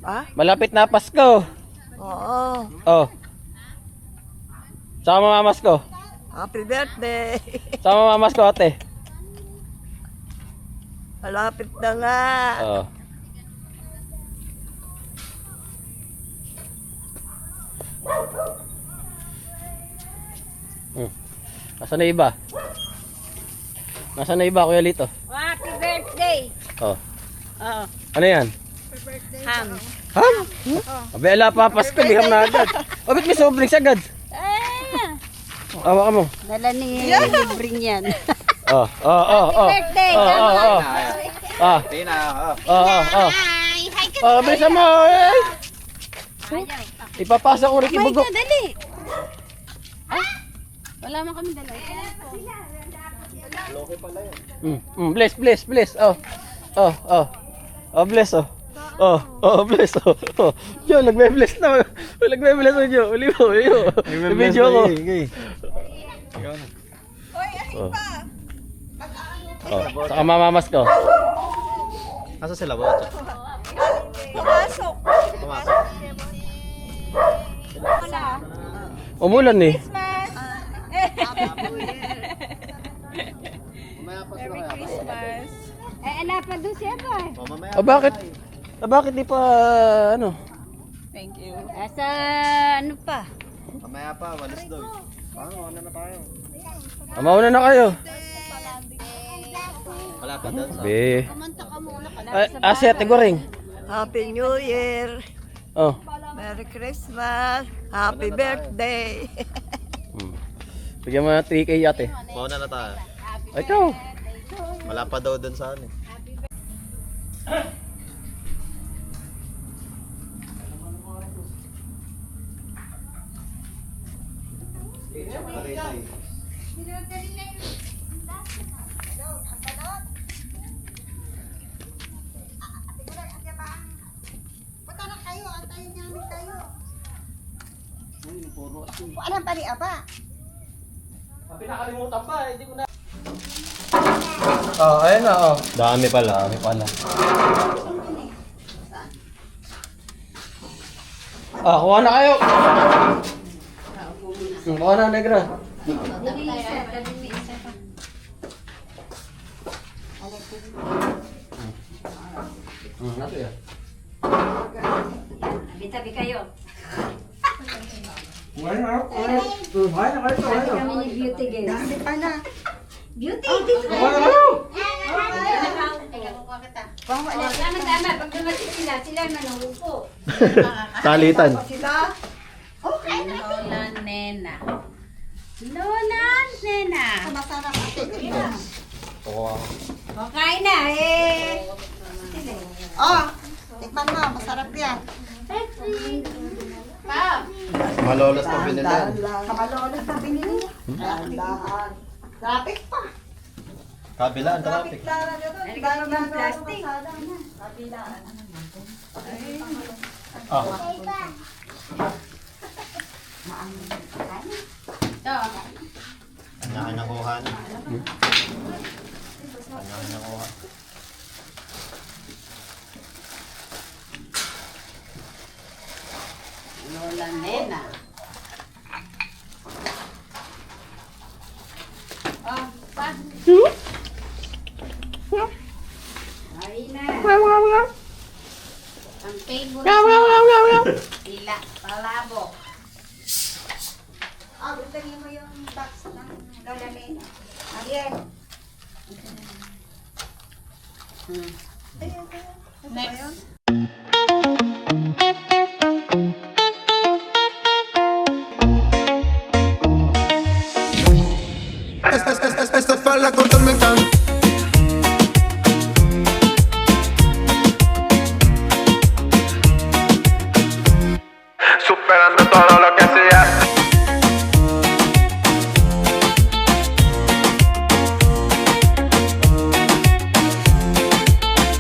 Ah? Malapit na Pasko. Oo. Oh. Saka mamamas ko. Happy birthday. Sama mamamas ko, ate. Malapit na nga. Oh. Nasaan na iba? Nasaan na iba, Kuya Lito? Happy birthday! Oh. Oo. Ano yan? Ham. Ham? Abela pa, Pasko, di ham na agad. O, ba't may soft drinks agad? Awa ka mo. Dala ni Libring yan. Oh, oh, oh, oh. Birthday! Oh, oh, oh. Ah. Tina, Oh, oh, oh. Oh, bilisan mo. Eh. Ipapasa ko rin ibugok. Dali! Wala man kami dala. Bless, bless, bless. Oh. Oh, oh. Oh, bless, oh. Oh, oh, bless, oh. Oh. Yo, nagbe-bless na. Nagbe-bless na, yo. Uli mo, yo. Video ko. Oh. Oh, saka mamamas ko. Asa sila ba? Pumasok. Pumasok. Umulan eh. Merry Christmas. Ala pa doon siya ba? Mamaya. Ah, bakit? Ah, bakit di pa, ano? Thank you. Sa ano pa? Mamaya pa, walis daw. Paano, ano na tayo? Ah, mauna na kayo. Wala pa daw sa... Be. Kumanta ka muna ka. Si Ate Goring. Happy New Year. Oh. Merry Christmas. Happy birthday. Bigyan mo na 3K ate. Mauna na tayo. Ay, ikaw. Wala pa daw dun sa ano eh. Alam pa rin apa? Pinakalimutan pa, hindi ko na. Oh, ayun na, oh. Dami pala. Dami pala. Ah, kuha na kayo. Kuha na, Negra. Ano yan? Tabi kayo. Kuha Kami ni Beauty Girl. Dami pa na. Beauty, dito ka. Tama-tama. Pag dumating sila, sila manuhupo. Salitan. Sila. Okay. Lola Nena. Lola Nena. Masarap ito. Okay na eh. Oh, tikman mo. Masarap yan. Pa. Malolos pa binili. Kamalolas na binili. Dahan. Traffic pa. Kabilaan, traffic. Nalagyan ng plastic. Kabilaan. Ah. Ito. Kanya-kanya kuha na. Kanya-kanya kuha. Lola Nena. Oh, pa. Ay na. Ang favorite nila, palabok. Ah, butangin mo yung box ng Lola Nena. Ariel. Next. Esta falla con tormenta. Superando todo lo